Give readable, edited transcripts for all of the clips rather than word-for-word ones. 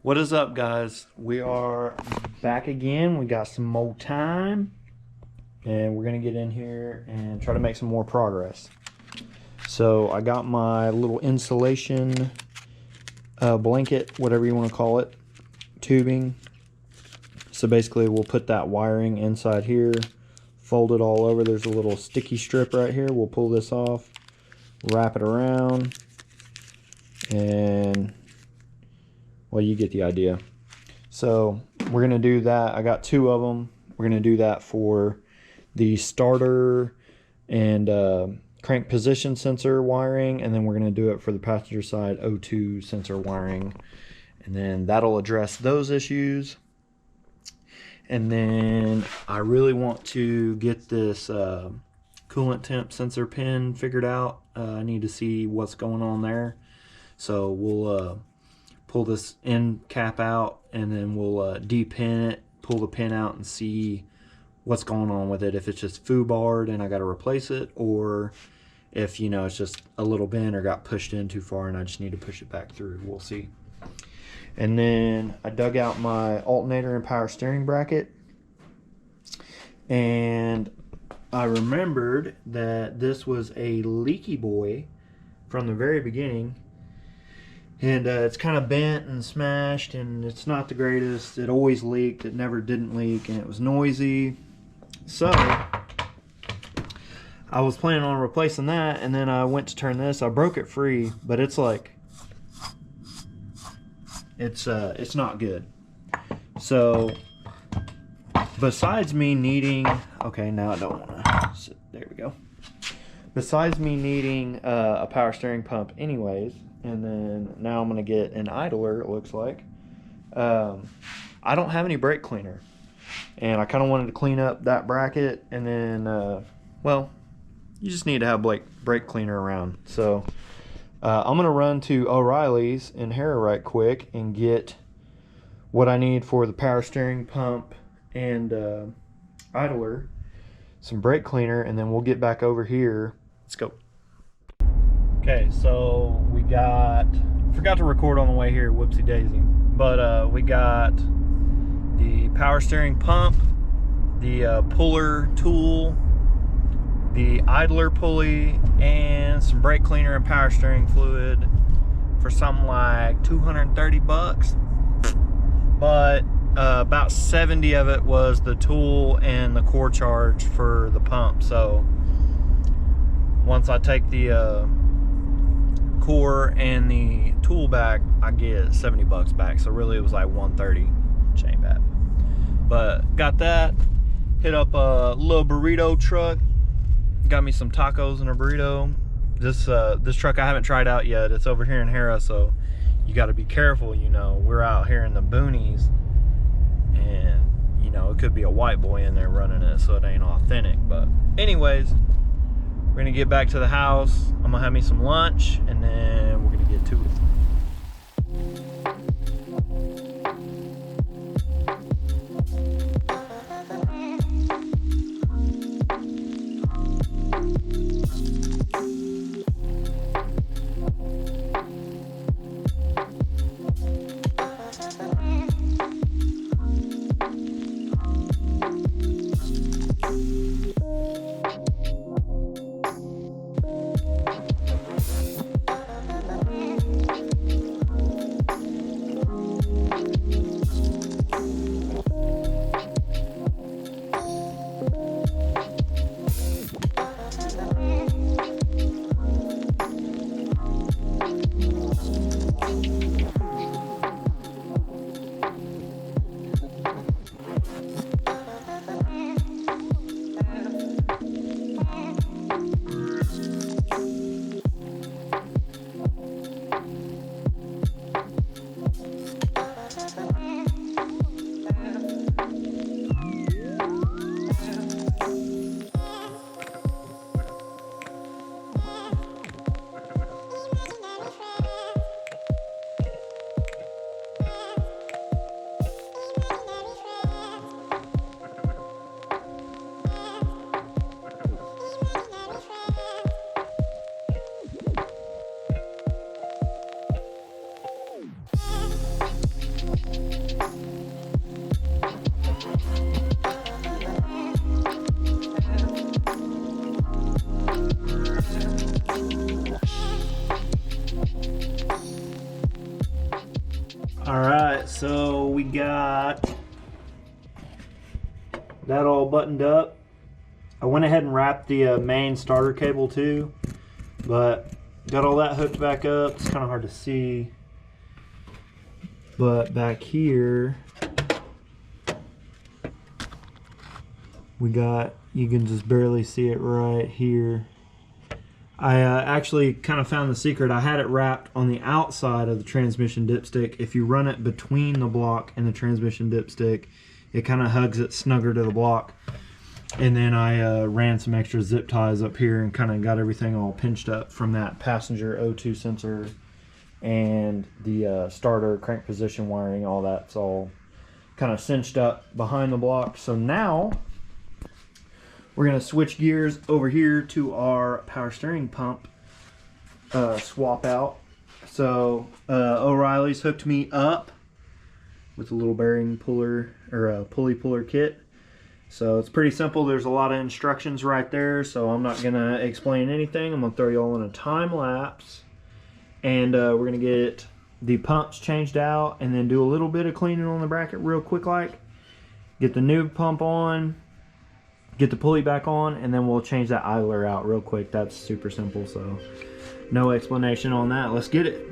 What is up, guys? We are back again. We got some more time and we're gonna get in here and try to make some more progress. So I got my little insulation blanket, whatever you want to call it, tubing. So basically we'll put that wiring inside here, fold it all over. There's a little sticky strip right here. We'll pull this off, wrap it around, and well, you get the idea. So we're gonna do that. I got two of them. We're gonna do that for the starter and crank position sensor wiring, and then we're gonna do it for the passenger side O2 sensor wiring, and then that'll address those issues. And then I really want to get this coolant temp sensor pin figured out. I need to see what's going on there. So we'll pull this end cap out, and then we'll de-pin it, pull the pin out, and see what's going on with it. If it's just foobarred and I got to replace it, or if, you know, it's just a little bent or got pushed in too far and I just need to push it back through. We'll see. And then I dug out my alternator and power steering bracket, and I remembered that this was a leaky boy from the very beginning. And it's kind of bent and smashed, and it's not the greatest. It always leaked. It never didn't leak, and it was noisy. So I was planning on replacing that, and then I went to turn this. I broke it free, but it's like it's not good. So besides me needing, okay, now I don't want to sit. There we go. Besides me needing a power steering pump, anyways. And then now I'm going to get an idler, it looks like. I don't have any brake cleaner. And I kind of wanted to clean up that bracket. And then, well, you just need to have brake cleaner around. So I'm going to run to O'Reilly's in Harrow right quick and get what I need for the power steering pump and idler, some brake cleaner, and then we'll get back over here. Let's go. Okay, so we forgot to record on the way here, whoopsie daisy, but we got the power steering pump, the puller tool, the idler pulley, and some brake cleaner and power steering fluid for something like 230 bucks. But about 70 of it was the tool and the core charge for the pump. So once I take the core and the tool back, I get 70 bucks back. So really it was like 130, which ain't bad. But got that, hit up a little burrito truck, got me some tacos and a burrito. This truck I haven't tried out yet. It's over here in Harrow, so you got to be careful. You know, we're out here in the boonies, and you know, it could be a white boy in there running it, so it ain't authentic. But anyways, we're gonna get back to the house. I'm gonna have me some lunch, and then we're gonna get to it. All right, so we got that all buttoned up. I went ahead and wrapped the main starter cable too, but got all that hooked back up. It's kind of hard to see, but back here we got, you can just barely see it right here. I actually kind of found the secret. I had it wrapped on the outside of the transmission dipstick. If you run it between the block and the transmission dipstick, it kind of hugs it snugger to the block. And then I ran some extra zip ties up here and kind of got everything all pinched up from that passenger O2 sensor and the starter crank position wiring. All that's all kind of cinched up behind the block. So now we're going to switch gears over here to our power steering pump swap out. So O'Reilly's hooked me up with a little bearing puller or a pulley puller kit. So it's pretty simple. There's a lot of instructions right there, so I'm not going to explain anything. I'm going to throw you all in a time lapse, and we're going to get the pumps changed out and then do a little bit of cleaning on the bracket real quick, like get the new pump on, get the pulley back on, and then we'll change that idler out real quick. That's super simple, so no explanation on that. Let's get it.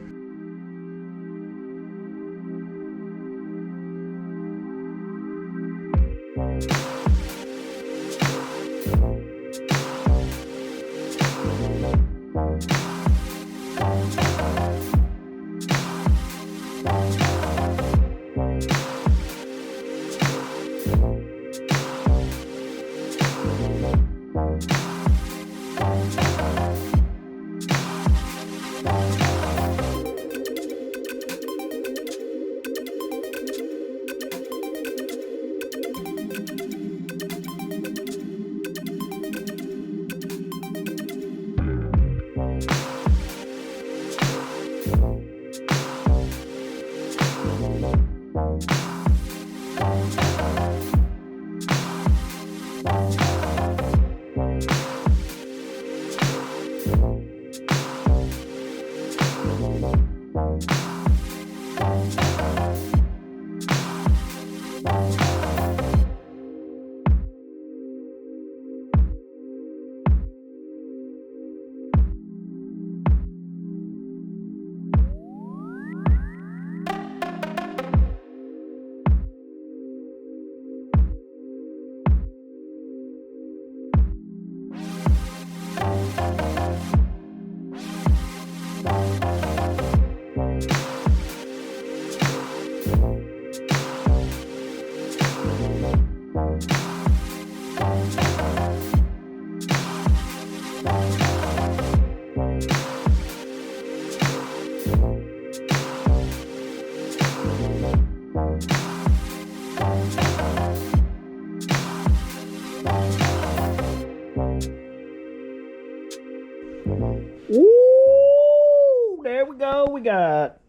Ooh, there we go. We got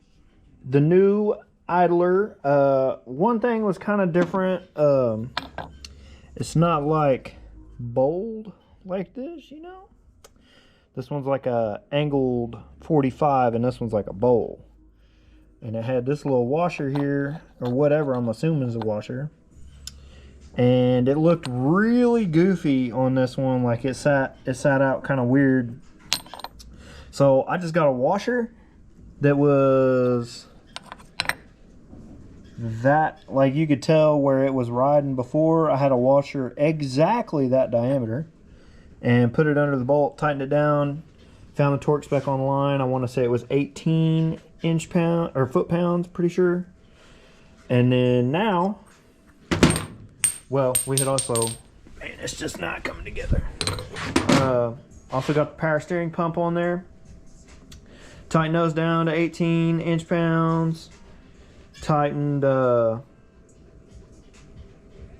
the new idler. One thing was kind of different. It's not like bold like this, you know. This one's like a angled 45, and this one's like a bowl. And it had this little washer here, or whatever I'm assuming is a washer. And it looked really goofy on this one, like it sat out kind of weird. So I just got a washer that was that, like you could tell where it was riding before. I had a washer exactly that diameter and put it under the bolt, tightened it down, found the torque spec online. I want to say it was 18 inch-pound or foot-pounds, pretty sure. And then now, well, we had also, man, it's just not coming together. Also got the power steering pump on there. Tightened those down to 18 inch-pounds. Tightened, or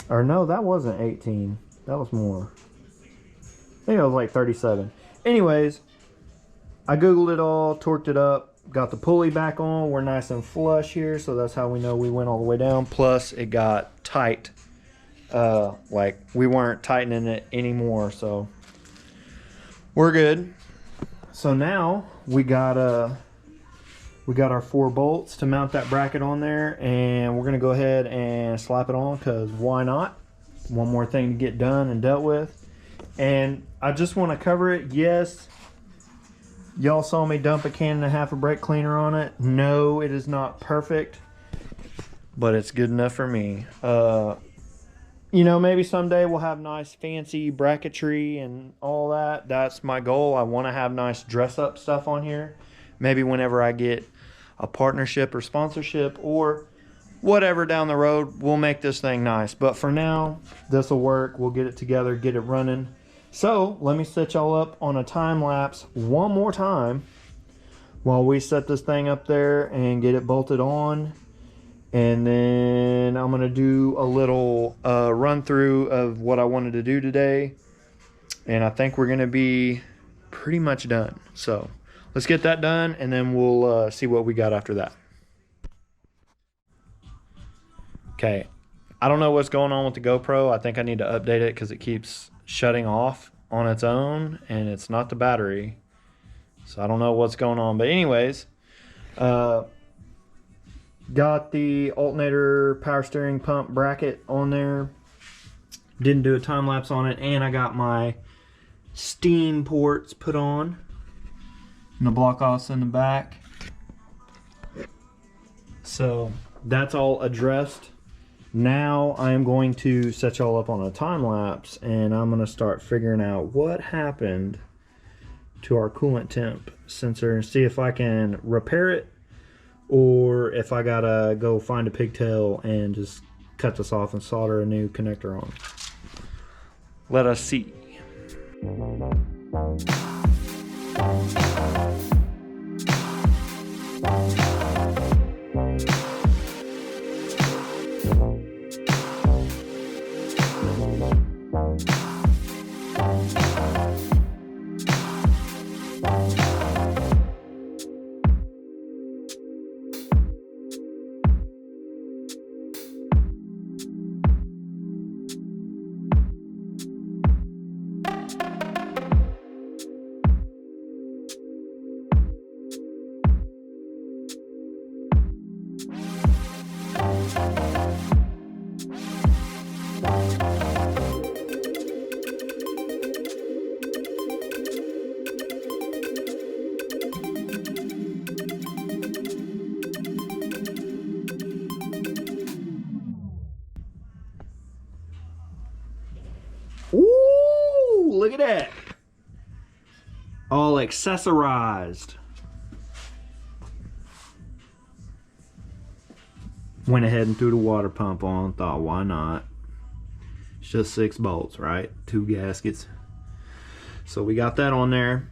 no, that wasn't 18. That was more. I think it was like 37. Anyways, I Googled it all, torqued it up, got the pulley back on. We're nice and flush here, so that's how we know we went all the way down. Plus it got tight, like we weren't tightening it anymore, so we're good. So now we got our 4 bolts to mount that bracket on there, and we're gonna go ahead and slap it on, because why not? One more thing to get done and dealt with. And I just want to cover it. Yes, y'all saw me dump a 1.5 cans of brake cleaner on it. No, it is not perfect, but it's good enough for me. You know, maybe someday we'll have nice fancy bracketry and all that. That's my goal. I want to have nice dress up stuff on here. Maybe whenever I get a partnership or sponsorship or whatever down the road, we'll make this thing nice. But for now, this will work. We'll get it together, get it running. So let me set y'all up on a time lapse one more time while we set this thing up there and get it bolted on. And then I'm gonna do a little run through of what I wanted to do today, and I think we're gonna be pretty much done. So let's get that done, and then we'll see what we got after that. Okay, I don't know what's going on with the GoPro. I think I need to update it because it keeps shutting off on its own, and it's not the battery, so I don't know what's going on. But anyways, got the alternator power steering pump bracket on there. Didn't do a time lapse on it, and I got my steam ports put on and the block offs in the back. So that's all addressed. Now I am going to set y'all up on a time lapse, and I'm going to start figuring out what happened to our coolant temp sensor and see if I can repair it, or if I gotta go find a pigtail and just cut this off and solder a new connector on. Let us see. Ooh, look at that. All accessorized. Went ahead and threw the water pump on, thought why not? It's just 6 bolts, right? 2 gaskets. So we got that on there.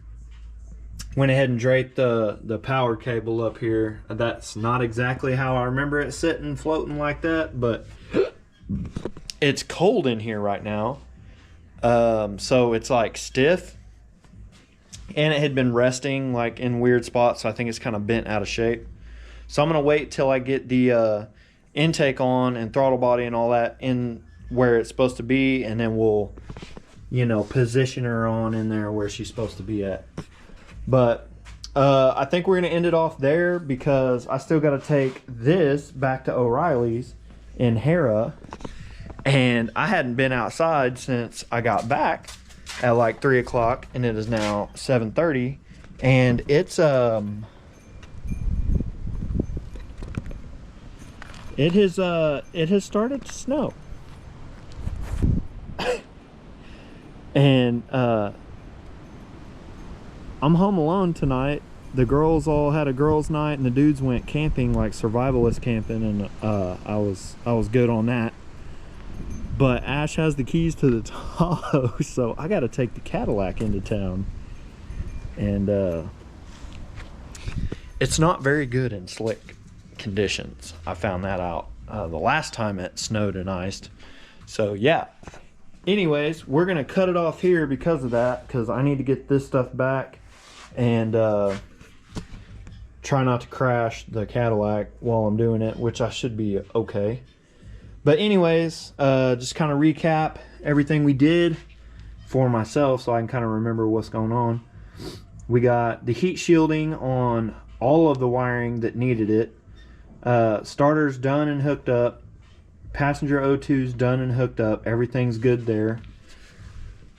Went ahead and draped the power cable up here. That's not exactly how I remember it sitting, floating like that, but it's cold in here right now. So it's like stiff, and it had been resting like in weird spots, so I think it's kind of bent out of shape. So I'm gonna wait till I get the intake on and throttle body and all that in where it's supposed to be, and then we'll, you know, position her on in there where she's supposed to be at. But I think we're gonna end it off there, because I still got to take this back to O'Reilly's in Hera, and I hadn't been outside since I got back at like 3 o'clock, and it is now 7:30, and it's it has started to snow. And I'm home alone tonight. The girls all had a girls' night, and the dudes went camping, like survivalist camping, and I was good on that. But Ash has the keys to the Tahoe, so I got to take the Cadillac into town. And it's not very good in slick conditions. I found that out the last time it snowed and iced. So yeah. Anyways, we're going to cut it off here because of that, because I need to get this stuff back and try not to crash the Cadillac while I'm doing it, which I should be okay. But anyways, just kind of recap everything we did for myself so I can kind of remember what's going on. We got the heat shielding on all of the wiring that needed it. Starter's done and hooked up. Passenger O2's done and hooked up. Everything's good there.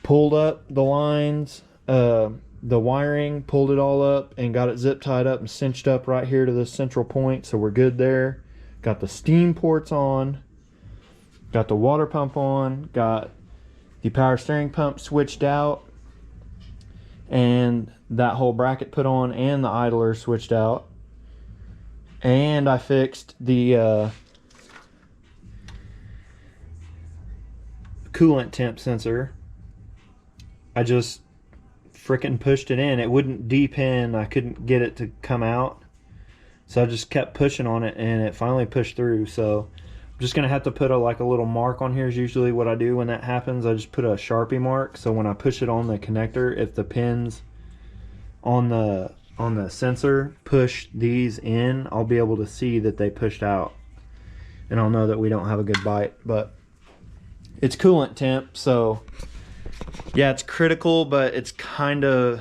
Pulled up the lines, the wiring, pulled it all up and got it zip tied up and cinched up right here to this central point, so we're good there. Got the steam ports on, got the water pump on, got the power steering pump switched out, and that whole bracket put on, and the idler switched out. And I fixed the coolant temp sensor. I just freaking pushed it in. It wouldn't deep in. I couldn't get it to come out, so I just kept pushing on it, and it finally pushed through. So I'm just gonna have to put like a little mark on here. Is usually what I do when that happens. I just put a Sharpie mark, so when I push it on the connector, if the pins on the sensor push these in, I'll be able to see that they pushed out, and I'll know that we don't have a good bite. But it's coolant temp, so yeah, it's critical, but it's kind of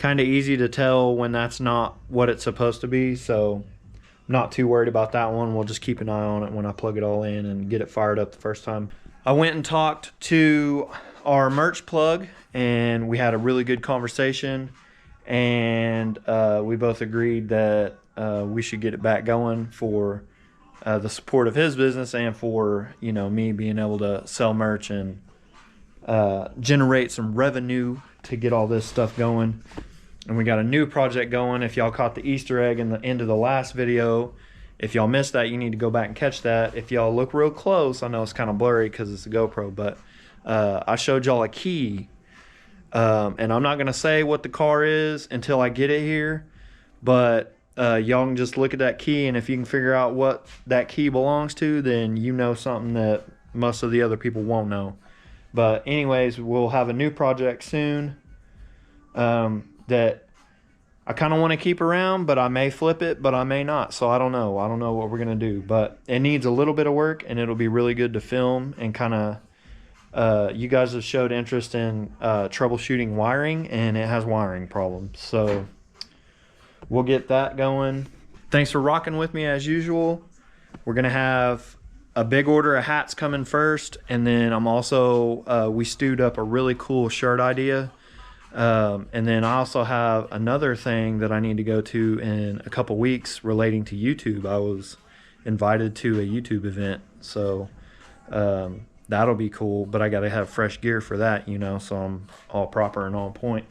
easy to tell when that's not what it's supposed to be. So I'm not too worried about that one. We'll just keep an eye on it when I plug it all in and get it fired up the first time. I went and talked to our merch plug, and we had a really good conversation, and we both agreed that we should get it back going for the support of his business, and for, you know, me being able to sell merch and generate some revenue to get all this stuff going. And we got a new project going. If y'all caught the Easter egg in the end of the last video, if y'all missed that, you need to go back and catch that. If y'all look real close, I know it's kind of blurry because it's a GoPro, but I showed y'all a key, and I'm not gonna say what the car is until I get it here, but y'all can just look at that key, and if you can figure out what that key belongs to, then you know something that most of the other people won't know. But anyways, we'll have a new project soon that I kind of want to keep around, but I may flip it, but I may not. So I don't know. I don't know what we're going to do. But it needs a little bit of work, and it'll be really good to film. And kind of, you guys have showed interest in troubleshooting wiring, and it has wiring problems. So we'll get that going. Thanks for rocking with me as usual. We're going to have a big order of hats coming first, and then I'm also we stewed up a really cool shirt idea, and then I also have another thing that I need to go to in a couple weeks relating to YouTube. I was invited to a YouTube event, so that'll be cool, but I gotta have fresh gear for that, you know, so I'm all proper and on point.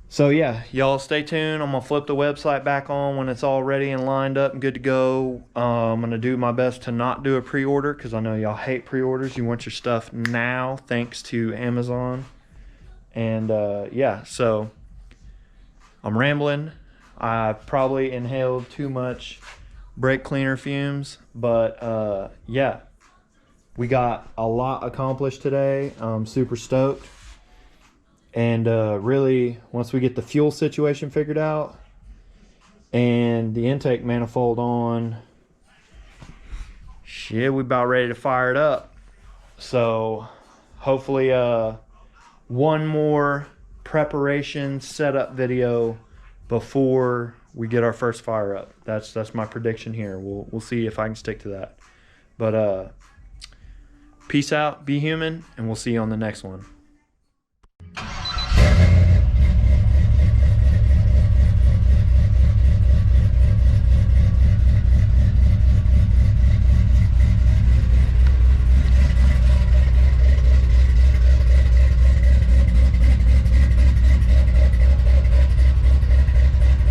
So yeah, y'all stay tuned. I'm gonna flip the website back on when it's all ready and lined up and good to go. I'm gonna do my best to not do a pre-order, because I know y'all hate pre-orders. You want your stuff now, thanks to Amazon. And yeah, so I'm rambling. I probably inhaled too much brake cleaner fumes, but yeah, we got a lot accomplished today. I'm super stoked. And really, once we get the fuel situation figured out and the intake manifold on, shit, we about ready to fire it up. So hopefully one more preparation setup video before we get our first fire up. That's my prediction here. We'll see if I can stick to that. But peace out, be human, and we'll see you on the next one.